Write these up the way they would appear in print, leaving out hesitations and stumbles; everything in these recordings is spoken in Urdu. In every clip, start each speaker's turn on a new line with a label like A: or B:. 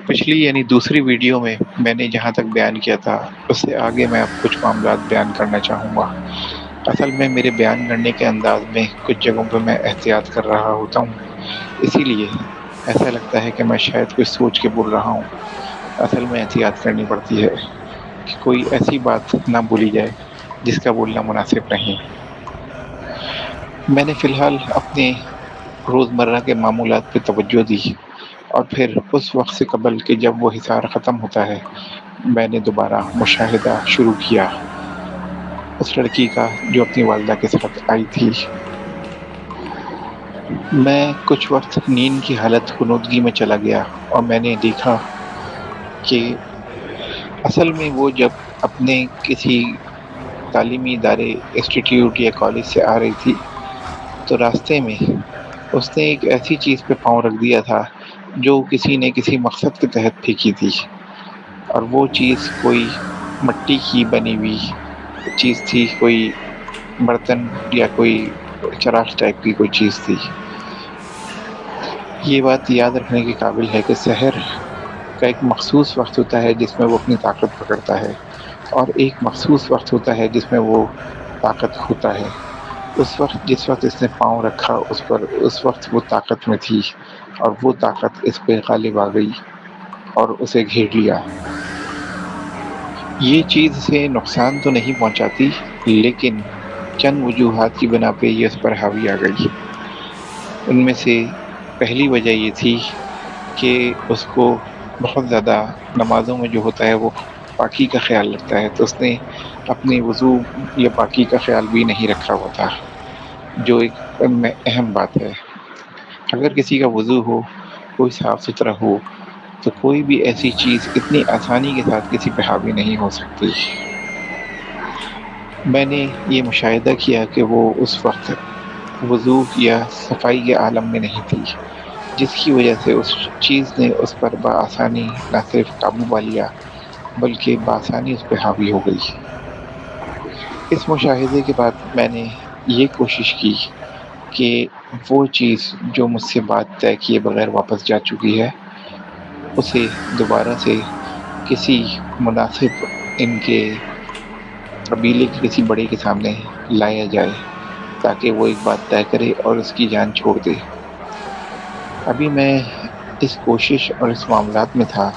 A: پچھلی یعنی دوسری ویڈیو میں نے جہاں تک بیان کیا تھا اس سے آگے میں اب کچھ معاملات بیان کرنا چاہوں گا۔ اصل میں میرے بیان کرنے کے انداز میں کچھ جگہوں پہ میں احتیاط کر رہا ہوتا ہوں، اسی لیے ایسا لگتا ہے کہ میں شاید کچھ سوچ کے بول رہا ہوں۔ اصل میں احتیاط کرنی پڑتی ہے کہ کوئی ایسی بات نہ بولی جائے جس کا بولنا مناسب نہیں۔ میں نے فی الحال اپنے روزمرہ کے معمولات پہ توجہ دی، اور پھر اس وقت سے قبل کہ جب وہ حصار ختم ہوتا ہے میں نے دوبارہ مشاہدہ شروع کیا اس لڑکی کا جو اپنی والدہ کے ساتھ آئی تھی۔ میں کچھ وقت نیند کی حالت غنودگی میں چلا گیا اور میں نے دیکھا کہ اصل میں وہ جب اپنے کسی تعلیمی ادارے انسٹیٹیوٹ یا کالج سے آ رہی تھی تو راستے میں اس نے ایک ایسی چیز پہ پاؤں رکھ دیا تھا جو کسی نے کسی مقصد کے تحت پھینکی تھی، اور وہ چیز کوئی مٹی کی بنی ہوئی چیز تھی، کوئی برتن یا کوئی چراغ ٹائپ کی کوئی چیز تھی۔ یہ بات یاد رکھنے کے قابل ہے کہ سحر کا ایک مخصوص وقت ہوتا ہے جس میں وہ اپنی طاقت پکڑتا ہے، اور ایک مخصوص وقت ہوتا ہے جس میں وہ طاقت ہوتا ہے۔ اس وقت جس وقت اس نے پاؤں رکھا اس پر، اس وقت وہ طاقت میں تھی، اور وہ طاقت اس پہ غالب آ گئی اور اسے گھیر لیا۔ یہ چیز اسے نقصان تو نہیں پہنچاتی، لیکن چند وجوہات کی بنا پہ یہ اس پر حاوی آ گئی۔ ان میں سے پہلی وجہ یہ تھی کہ اس کو بہت زیادہ نمازوں میں جو ہوتا ہے وہ پاکی کا خیال رکھتا ہے، تو اس نے اپنی وضو یا پاکی کا خیال بھی نہیں رکھا ہوا تھا، جو ایک اہم بات ہے۔ اگر کسی کا وضو ہو، کوئی صاف ستھرا ہو، تو کوئی بھی ایسی چیز اتنی آسانی کے ساتھ کسی پہ حاوی نہیں ہو سکتی۔ میں نے یہ مشاہدہ کیا کہ وہ اس وقت وضو یا صفائی کے عالم میں نہیں تھی، جس کی وجہ سے اس چیز نے اس پر بآسانی نہ صرف قابو پا لیا بلکہ بآسانی اس پہ حاوی ہو گئی۔ اس مشاہدے کے بعد میں نے یہ کوشش کی کہ وہ چیز جو مجھ سے بات طے کیے بغیر واپس جا چکی ہے اسے دوبارہ سے کسی مناسب ان کے قبیلے کے کسی بڑے کے سامنے لایا جائے تاکہ وہ ایک بات طے کرے اور اس کی جان چھوڑ دے۔ ابھی میں اس کوشش اور اس معاملات میں تھا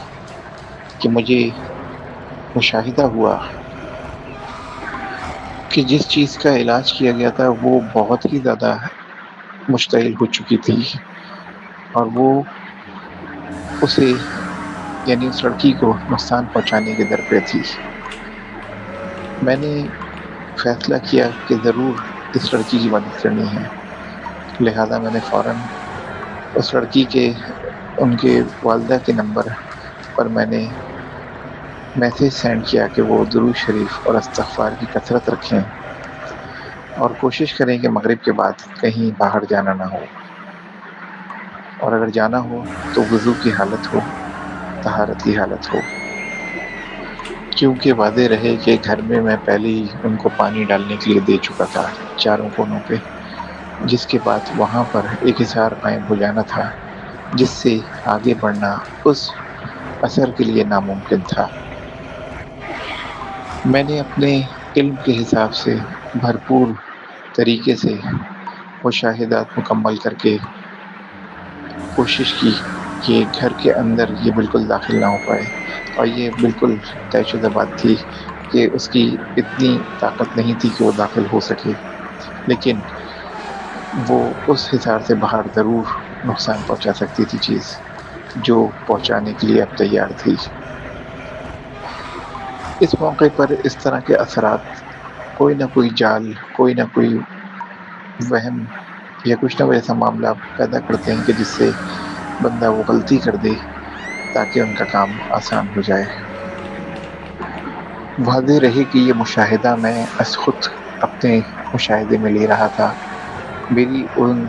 A: کہ مجھے مشاہدہ ہوا کہ جس چیز کا علاج کیا گیا تھا وہ بہت ہی زیادہ مشتعل ہو چکی تھی، اور وہ اسے یعنی اس لڑکی کو نقصان پہنچانے کے در پہ تھی۔ میں نے فیصلہ کیا کہ ضرور اس لڑکی کی مدد کرنی ہے، لہذا میں نے فوراً اس لڑکی کے ان کے والدہ کے نمبر پر میں نے میسیج سینڈ کیا کہ وہ درود شریف اور استغفار کی کثرت رکھیں اور کوشش کریں کہ مغرب کے بعد کہیں باہر جانا نہ ہو، اور اگر جانا ہو تو وضو کی حالت ہو، طہارت کی حالت ہو، کیونکہ واضح رہے کہ گھر میں پہلے ہی ان کو پانی ڈالنے کے لیے دے چکا تھا چاروں کونوں پہ، جس کے بعد وہاں پر ایک حصار قائم ہو جانا تھا جس سے آگے بڑھنا اس اثر کے لیے ناممکن تھا۔ میں نے اپنے علم کے حساب سے بھرپور طریقے سے مشاہدات مکمل کر کے کوشش کی کہ گھر کے اندر یہ بالکل داخل نہ ہو پائے، اور یہ بالکل طے شدہ بات تھی کہ اس کی اتنی طاقت نہیں تھی کہ وہ داخل ہو سکے، لیکن وہ اس حصار سے باہر ضرور نقصان پہنچا سکتی تھی چیز جو پہنچانے کے لیے اب تیار تھی۔ اس موقع پر اس طرح کے اثرات کوئی نہ کوئی جال، کوئی نہ کوئی وہم یا کچھ نہ کوئی ایسا معاملہ پیدا کرتے ہیں کہ جس سے بندہ وہ غلطی کر دے تاکہ ان کا کام آسان ہو جائے۔ واضح رہے کہ یہ مشاہدہ میں از خود اپنے مشاہدے میں لے رہا تھا۔ میری ان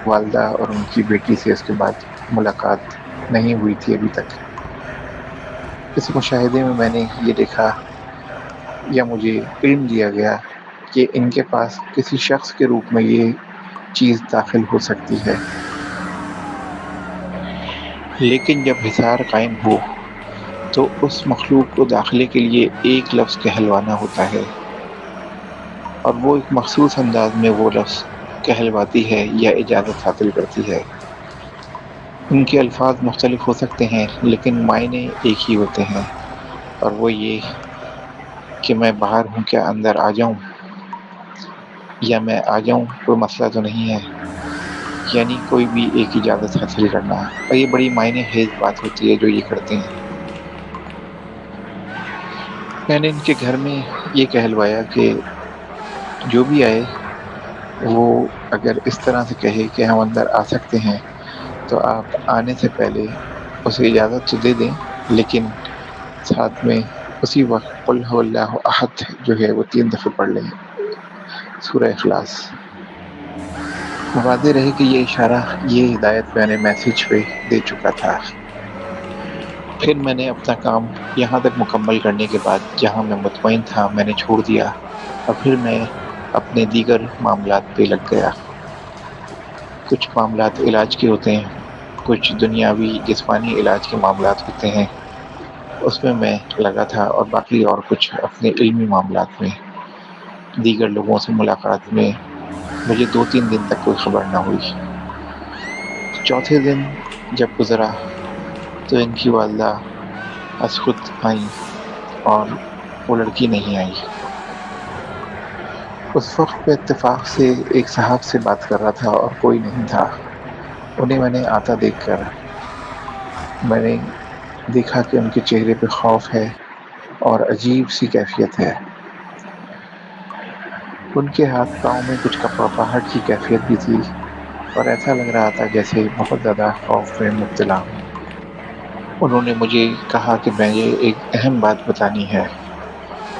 A: والدہ اور ان کی بیٹی سے اس کے بعد ملاقات نہیں ہوئی تھی ابھی تک۔ اس مشاہدے میں نے یہ دیکھا یا مجھے علم دیا گیا کہ ان کے پاس کسی شخص کے روپ میں یہ چیز داخل ہو سکتی ہے۔ لیکن جب حصار قائم ہو تو اس مخلوق کو داخلے کے لیے ایک لفظ کہلوانا ہوتا ہے، اور وہ ایک مخصوص انداز میں وہ لفظ کہلواتی ہے یا اجازت حاصل کرتی ہے۔ ان کے الفاظ مختلف ہو سکتے ہیں لیکن معنی ایک ہی ہوتے ہیں، اور وہ یہ کہ میں باہر ہوں، کیا اندر آ جاؤں، یا میں آ جاؤں، کوئی مسئلہ تو نہیں ہے۔ یعنی کوئی بھی ایک اجازت حاصل کرنا، اور یہ بڑی معنی خیز بات ہوتی ہے جو یہ کرتے ہیں۔ میں نے ان کے گھر میں یہ کہلوایا کہ جو بھی آئے وہ اگر اس طرح سے کہے کہ ہم اندر آ سکتے ہیں تو آپ آنے سے پہلے اسے اجازت تو دے دیں، لیکن ساتھ میں اسی وقت قل هو اللہ احد جو ہے وہ 3 دفعہ پڑھ لیں، سورہ اخلاص۔ واضح رہے کہ یہ اشارہ، یہ ہدایت میں نے میسج پہ دے چکا تھا۔ پھر میں نے اپنا کام یہاں تک مکمل کرنے کے بعد جہاں میں مطمئن تھا میں نے چھوڑ دیا، اور پھر میں اپنے دیگر معاملات پہ لگ گیا۔ کچھ معاملات علاج کے ہوتے ہیں، کچھ دنیاوی جسمانی علاج کے معاملات ہوتے ہیں، اس میں لگا تھا، اور باقی اور کچھ اپنے علمی معاملات میں، دیگر لوگوں سے ملاقات میں مجھے 2-3 دن تک کوئی خبر نہ ہوئی۔ چوتھے دن جب گزرا تو ان کی والدہ از خود آئیں اور وہ لڑکی نہیں آئی۔ اس وقت میں اتفاق سے ایک صاحب سے بات کر رہا تھا اور کوئی نہیں تھا۔ انہیں میں نے آتا دیکھ کر میں نے دیکھا کہ ان کے چہرے پہ خوف ہے اور عجیب سی کیفیت ہے۔ ان کے ہاتھ پاؤں میں کچھ کپاہٹ کی کیفیت بھی تھی، اور ایسا لگ رہا تھا جیسے بہت زیادہ خوف میں مبتلا ہوں۔ انہوں نے مجھے کہا کہ مجھے ایک اہم بات بتانی ہے۔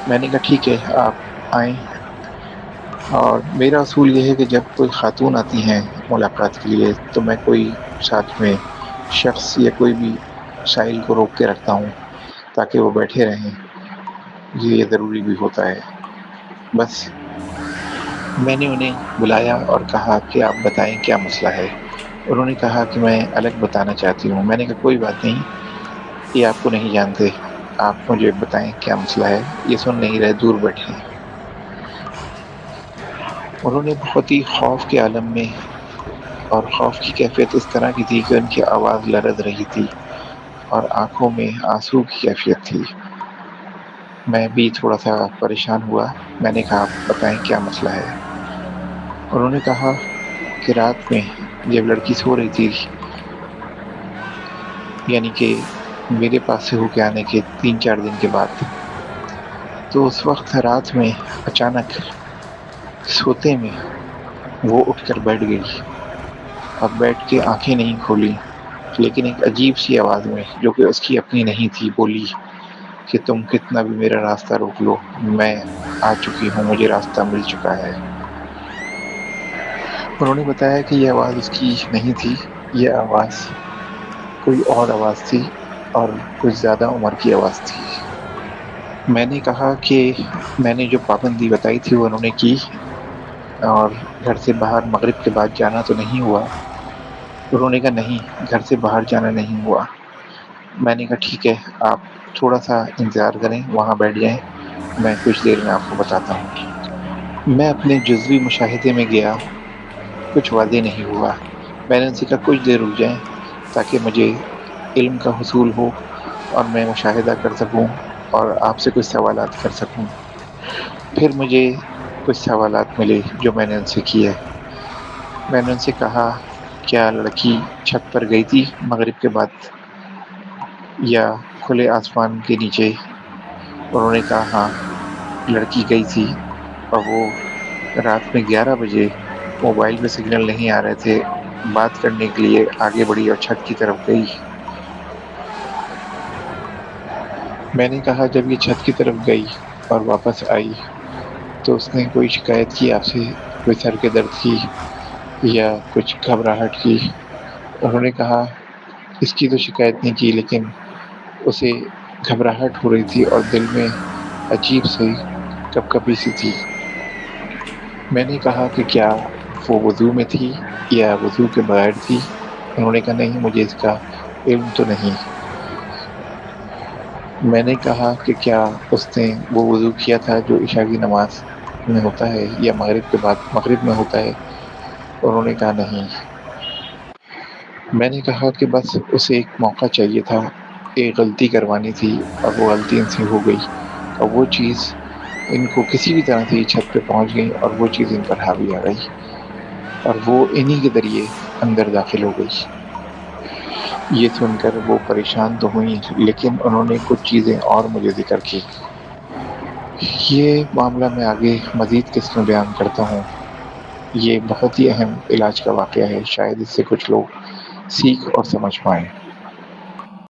A: میں نے کہا ٹھیک ہے، آپ آئیں۔ اور میرا اصول یہ ہے کہ جب کوئی خاتون آتی ہیں ملاقات کے لیے تو میں کوئی ساتھ میں شخص یا کوئی بھی سائل کو روک کے رکھتا ہوں تاکہ وہ بیٹھے رہیں، یہ ضروری بھی ہوتا ہے۔ بس میں نے انہیں بلایا اور کہا کہ آپ بتائیں کیا مسئلہ ہے۔ انہوں نے کہا کہ میں الگ بتانا چاہتی ہوں۔ میں نے کہا کوئی بات نہیں، یہ آپ کو نہیں جانتے، آپ مجھے بتائیں کیا مسئلہ ہے۔ یہ سن نہیں رہے، دور بیٹھے ہیں۔ انہوں نے بہت ہی خوف کے عالم میں، اور خوف کی کیفیت اس طرح کی تھی کہ ان کی آواز لرز رہی تھی اور آنکھوں میں آنسو کی کیفیت تھی۔ میں بھی تھوڑا سا پریشان ہوا۔ میں نے کہا بتائیں کیا مسئلہ ہے۔ انہوں نے کہا کہ رات میں جب لڑکی سو رہی تھی، یعنی کہ میرے پاس سے ہو کے آنے کے 3-4 دن کے بعد، تو اس وقت رات میں اچانک سوتے میں وہ اٹھ کر بیٹھ گئی، اور بیٹھ کے آنکھیں نہیں کھولی، لیکن ایک عجیب سی آواز میں جو کہ اس کی اپنی نہیں تھی بولی کہ تم کتنا بھی میرا راستہ روک لو، میں آ چکی ہوں، مجھے راستہ مل چکا ہے۔ انہوں نے بتایا کہ یہ آواز اس کی نہیں تھی، یہ آواز کوئی اور آواز تھی، اور کچھ زیادہ عمر کی آواز تھی۔ میں نے کہا کہ میں نے جو پابندی بتائی تھی وہ انہوں نے کی، اور گھر سے باہر مغرب کے بعد جانا تو نہیں ہوا۔ انہوں نے کہا نہیں، گھر سے باہر جانا نہیں ہوا۔ میں نے کہا ٹھیک ہے، آپ تھوڑا سا انتظار کریں، وہاں بیٹھ جائیں، میں کچھ دیر میں آپ کو بتاتا ہوں۔ میں اپنے جزوی مشاہدے میں گیا، کچھ واضح نہیں ہوا۔ میں نے ان سے کہا کچھ دیر رک جائیں تاکہ مجھے علم کا حصول ہو اور میں مشاہدہ کر سکوں اور آپ سے کچھ سوالات کر سکوں۔ پھر مجھے کچھ سوالات ملے جو میں نے ان سے کیے۔ میں نے ان سے کہا کیا لڑکی چھت پر گئی تھی مغرب کے بعد یا کھلے آسمان کے نیچے؟ انہوں نے کہا ہاں، لڑکی گئی تھی، اور وہ رات میں 11 بجے موبائل پہ سگنل نہیں آ رہے تھے، بات کرنے کے لیے آگے بڑھی اور چھت کی طرف گئی۔ میں نے کہا جب یہ چھت کی طرف گئی اور واپس آئی تو اس نے کوئی شکایت کی آپ سے، کوئی سر کے درد کی یا کچھ گھبراہٹ کی؟ انہوں نے کہا اس کی تو شکایت نہیں کی، لیکن اسے گھبراہٹ ہو رہی تھی اور دل میں عجیب سی کپکپی سی تھی۔ میں نے کہا کہ کیا وہ وضو میں تھی یا وضو کے بغیر تھی؟ انہوں نے کہا نہیں، مجھے اس کا علم تو نہیں۔ میں نے کہا کہ کیا اس نے وہ وضو کیا تھا جو عشاء کی نماز میں ہوتا ہے یا مغرب کے بعد مغرب میں ہوتا ہے؟ انہوں نے کہا نہیں۔ میں نے کہا کہ بس اسے ایک موقع چاہیے تھا، ایک غلطی کروانی تھی اور وہ غلطی ان سے ہو گئی، اور وہ چیز ان کو کسی بھی طرح سے یہ چھت پہ پہنچ گئی اور وہ چیز ان پر حاوی آ گئی اور وہ انہی کے ذریعے اندر داخل ہو گئی۔ یہ سن کر وہ پریشان تو ہوئی، لیکن انہوں نے کچھ چیزیں اور مجھے ذکر کی۔ یہ معاملہ میں آگے مزید قسط میں بیان کرتا ہوں۔ یہ بہت ہی اہم علاج کا واقعہ ہے، شاید اس سے کچھ لوگ سیکھ اور سمجھ پائیں۔